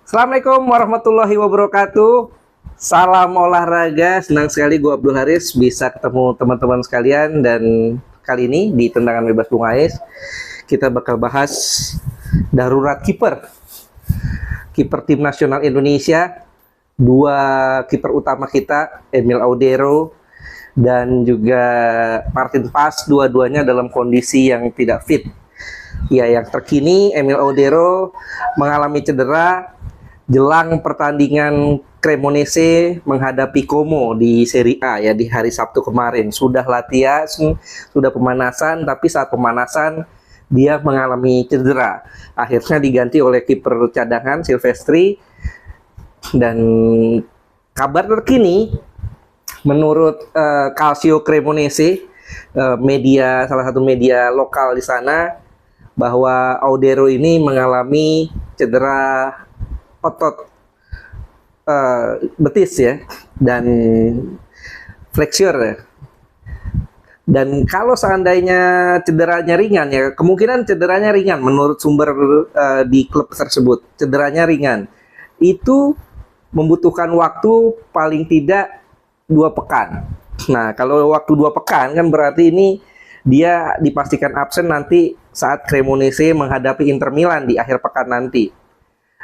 Assalamualaikum warahmatullahi wabarakatuh. Salam olahraga. Senang sekali gue Abdul Haris bisa ketemu teman-teman sekalian. Dan kali ini di Tendangan Bebas Bung Ais kita bakal bahas darurat kiper. Kiper tim nasional Indonesia. Dua kiper utama kita, Emil Audero dan juga Martin Pas, dua-duanya dalam kondisi yang tidak fit. Ya, yang terkini Emil Audero mengalami cedera jelang pertandingan Cremonese menghadapi Como di Serie A ya di hari Sabtu kemarin. Sudah latihan, sudah pemanasan, tapi saat pemanasan dia mengalami cedera. Akhirnya diganti oleh kiper cadangan Silvestri. Dan kabar terkini menurut Calcio Cremonese, salah satu media lokal di sana, bahwa Audero ini mengalami cedera otot betis ya, dan flexure ya. Dan kalau seandainya cederanya ringan ya, kemungkinan cederanya ringan menurut sumber di klub tersebut. Cederanya ringan. Itu membutuhkan waktu paling tidak 2 pekan. Nah, kalau waktu 2 pekan kan berarti ini dia dipastikan absen nanti saat Cremonese menghadapi Inter Milan di akhir pekan nanti.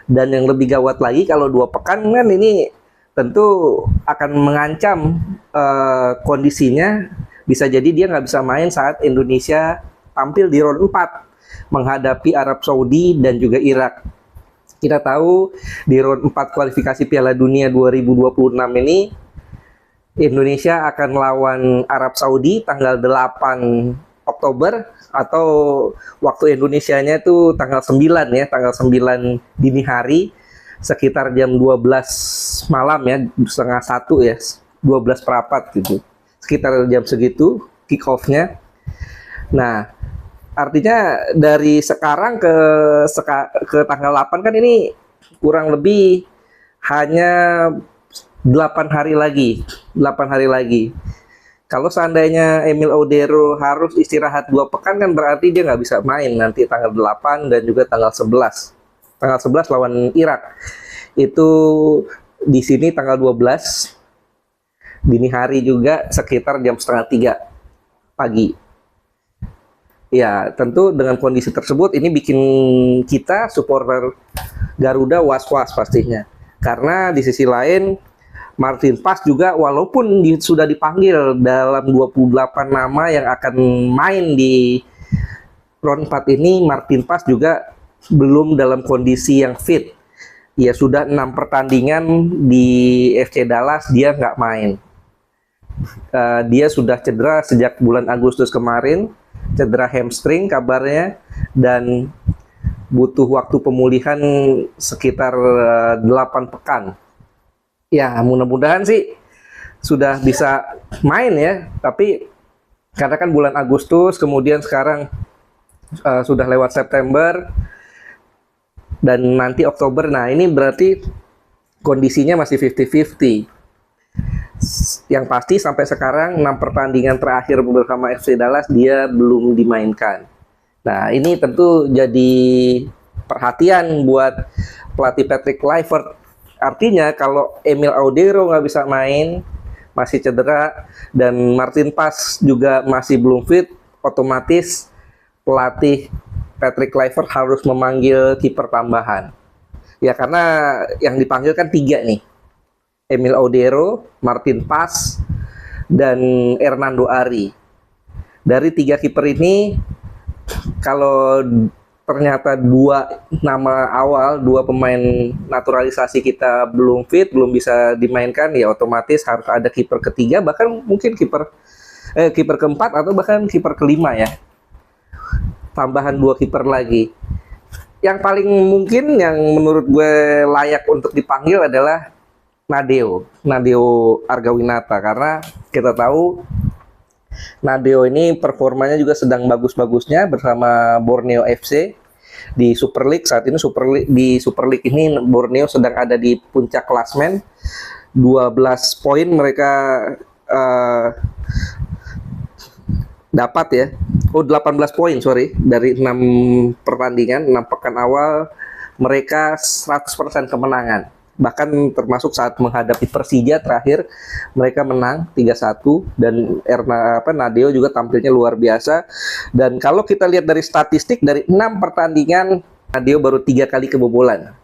Dan yang lebih gawat lagi, kalau 2 pekan kan ini tentu akan mengancam kondisinya. Bisa jadi dia nggak bisa main saat Indonesia tampil di round 4 menghadapi Arab Saudi dan juga Irak. Kita tahu di round 4 kualifikasi Piala Dunia 2026 ini Indonesia akan melawan Arab Saudi tanggal 8 Oktober atau waktu Indonesianya itu tanggal 9 ya, tanggal 9 dini hari sekitar jam 12 malam ya, setengah 1 ya, 12 perapat gitu. Sekitar jam segitu kick off-nya. Nah, artinya dari sekarang ke tanggal 8 kan ini kurang lebih hanya 8 hari lagi. 8 hari lagi. Kalau seandainya Emil Audero harus istirahat 2 pekan kan berarti dia nggak bisa main nanti tanggal 8 dan juga tanggal 11. Tanggal 11 lawan Irak. Itu di sini tanggal 12 dini hari juga sekitar jam setengah 3 pagi. Ya, tentu dengan kondisi tersebut ini bikin kita supporter Garuda was-was pastinya. Karena di sisi lain Martin Pas juga walaupun sudah dipanggil dalam 28 nama yang akan main di round 4 ini, Martin Pas juga belum dalam kondisi yang fit. Ya sudah 6 pertandingan di FC Dallas dia nggak main. Dia sudah cedera sejak bulan Agustus kemarin, cedera hamstring kabarnya, dan butuh waktu pemulihan sekitar 8 pekan. Ya, mudah-mudahan sih sudah bisa main ya. Tapi karena kan bulan Agustus, kemudian sekarang sudah lewat September dan nanti Oktober. Nah, ini berarti kondisinya masih 50-50. Yang pasti sampai sekarang 6 pertandingan terakhir bersama FC Dallas dia belum dimainkan. Nah, ini tentu jadi perhatian buat pelatih Patrick Kluivert. Artinya kalau Emil Audero nggak bisa main, masih cedera, dan Martin Pas juga masih belum fit, otomatis pelatih Patrick Kluivert harus memanggil kiper tambahan. Ya karena yang dipanggil kan 3 nih. Emil Audero, Martin Pas, dan Hernando Ari. Dari 3 kiper ini, kalau ternyata 2 nama awal, 2 pemain naturalisasi kita belum fit, belum bisa dimainkan, ya otomatis harus ada kiper ketiga, bahkan mungkin kiper keempat atau bahkan kiper kelima ya. Tambahan 2 kiper lagi. Yang paling mungkin yang menurut gue layak untuk dipanggil adalah Nadeo Argawinata, karena kita tahu Nadeo ini performanya juga sedang bagus-bagusnya bersama Borneo FC di Super League. Saat ini di Super League ini Borneo sedang ada di puncak klasmen. 12 poin mereka dapat ya. 18 poin dari 6 pertandingan, 6 pekan awal mereka 100% kemenangan. Bahkan termasuk saat menghadapi Persija terakhir mereka menang 3-1 dan Nadeo juga tampilnya luar biasa. Dan kalau kita lihat dari statistik dari 6 pertandingan Nadeo baru 3 kali kebobolan.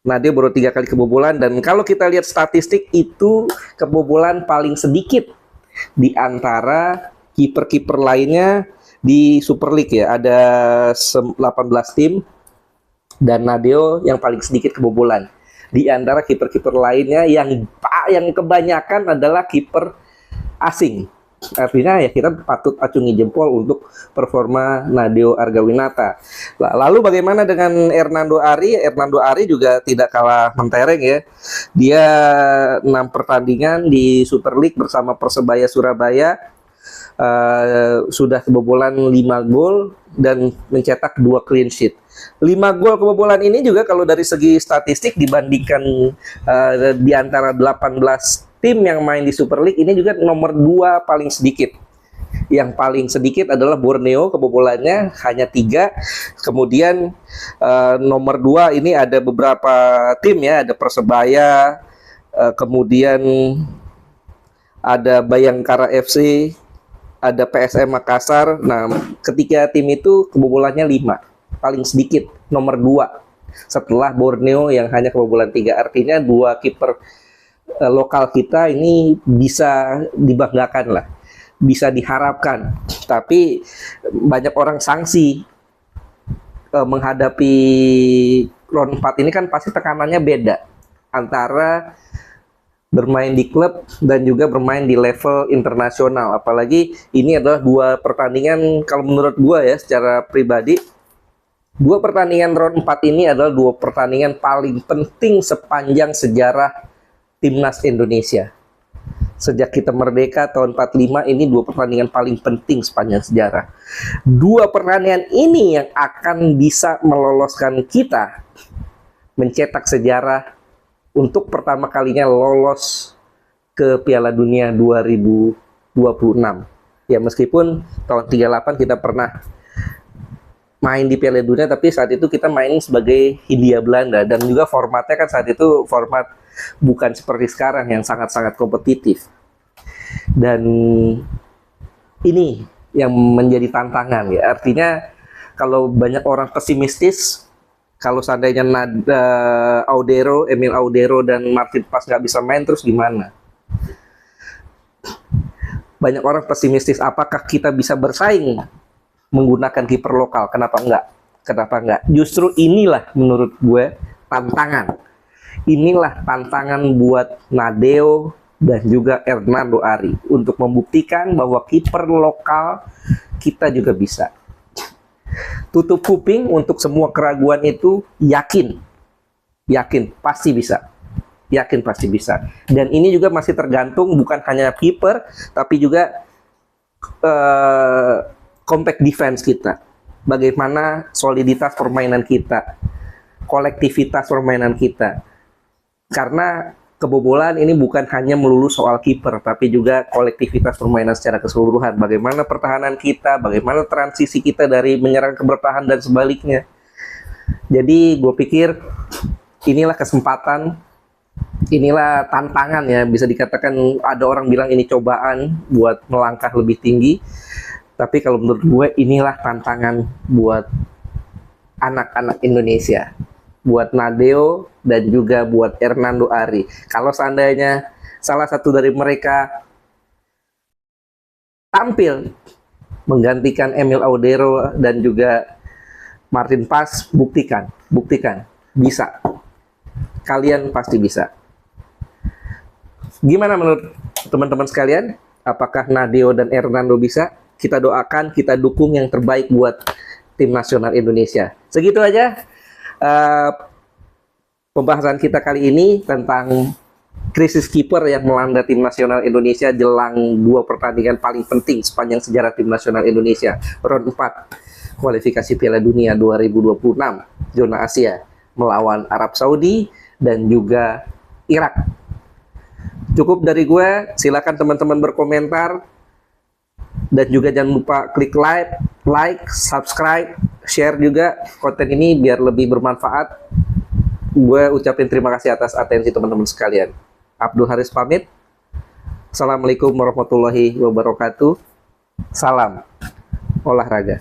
Nadeo baru 3 kali kebobolan, dan kalau kita lihat statistik itu kebobolan paling sedikit di antara kiper-kiper lainnya di Super League ya. Ada 18 tim dan Nadeo yang paling sedikit kebobolan di antara kiper-kiper lainnya yang kebanyakan adalah kiper asing. Artinya ya kita patut acungi jempol untuk performa Nadeo Argawinata. Lalu bagaimana dengan Hernando Ari? Hernando Ari juga tidak kalah mentereng ya. Dia 6 pertandingan di Super League bersama Persebaya Surabaya, sudah kebobolan 5 gol dan mencetak 2 clean sheet. 5 gol kebobolan ini juga kalau dari segi statistik dibandingkan di antara 18 tim yang main di Super League ini juga nomor 2 paling sedikit. Yang paling sedikit adalah Borneo, kebobolannya hanya 3. Kemudian nomor 2 ini ada beberapa tim ya, ada Persebaya, kemudian ada Bayangkara FC, ada PSM Makassar. Nah, ketiga tim itu kebobolannya 5. Paling sedikit nomor 2 setelah Borneo yang hanya kebobolan 3. Artinya 2 kiper lokal kita ini bisa dibanggakan lah, bisa diharapkan. Tapi banyak orang sanksi menghadapi round 4 ini kan pasti tekanannya beda antara bermain di klub dan juga bermain di level internasional. Apalagi ini adalah 2 pertandingan, kalau menurut gua ya secara pribadi, 2 pertandingan round 4 ini adalah 2 pertandingan paling penting sepanjang sejarah Timnas Indonesia. Sejak kita merdeka tahun 45, ini 2 pertandingan paling penting sepanjang sejarah. 2 pertandingan ini yang akan bisa meloloskan kita mencetak sejarah untuk pertama kalinya lolos ke Piala Dunia 2026. Ya meskipun tahun 38 kita pernah main di Piala Dunia, tapi saat itu kita main sebagai Hindia Belanda dan juga formatnya kan saat itu format bukan seperti sekarang yang sangat-sangat kompetitif. Dan ini yang menjadi tantangan ya. Artinya kalau banyak orang pesimistis, kalau seandainya Emil Audero dan Martin Pas nggak bisa main terus gimana? Banyak orang pesimistis, apakah kita bisa bersaing menggunakan kiper lokal? Kenapa enggak? Kenapa enggak? Justru inilah menurut gue tantangan. Inilah tantangan buat Nadeo dan juga Hernando Ari untuk membuktikan bahwa kiper lokal kita juga bisa. Tutup kuping untuk semua keraguan itu, yakin pasti bisa. Yakin pasti bisa. Dan ini juga masih tergantung bukan hanya kiper, tapi juga compact defense kita, bagaimana soliditas permainan kita, kolektivitas permainan kita. Karena kebobolan ini bukan hanya melulu soal kiper, tapi juga kolektivitas permainan secara keseluruhan. Bagaimana pertahanan kita, bagaimana transisi kita dari menyerang ke bertahan dan sebaliknya. Jadi gue pikir inilah kesempatan, inilah tantangan ya, bisa dikatakan ada orang bilang ini cobaan buat melangkah lebih tinggi. Tapi kalau menurut gue inilah tantangan buat anak-anak Indonesia, buat Nadeo dan juga buat Hernando Ari. Kalau seandainya salah satu dari mereka tampil menggantikan Emil Audero dan juga Martin Pas, buktikan, bisa. Kalian pasti bisa. Gimana menurut teman-teman sekalian? Apakah Nadeo dan Hernando bisa? Kita doakan, kita dukung yang terbaik buat tim nasional Indonesia. Segitu aja pembahasan kita kali ini tentang krisis kiper yang melanda tim nasional Indonesia jelang 2 pertandingan paling penting sepanjang sejarah tim nasional Indonesia. Round 4 kualifikasi Piala Dunia 2026 zona Asia melawan Arab Saudi dan juga Irak. Cukup dari gue, silakan teman-teman berkomentar. Dan juga jangan lupa klik like, subscribe, share juga konten ini biar lebih bermanfaat. Gue ucapin terima kasih atas atensi teman-teman sekalian. Abdul Haris pamit. Assalamualaikum warahmatullahi wabarakatuh. Salam olahraga.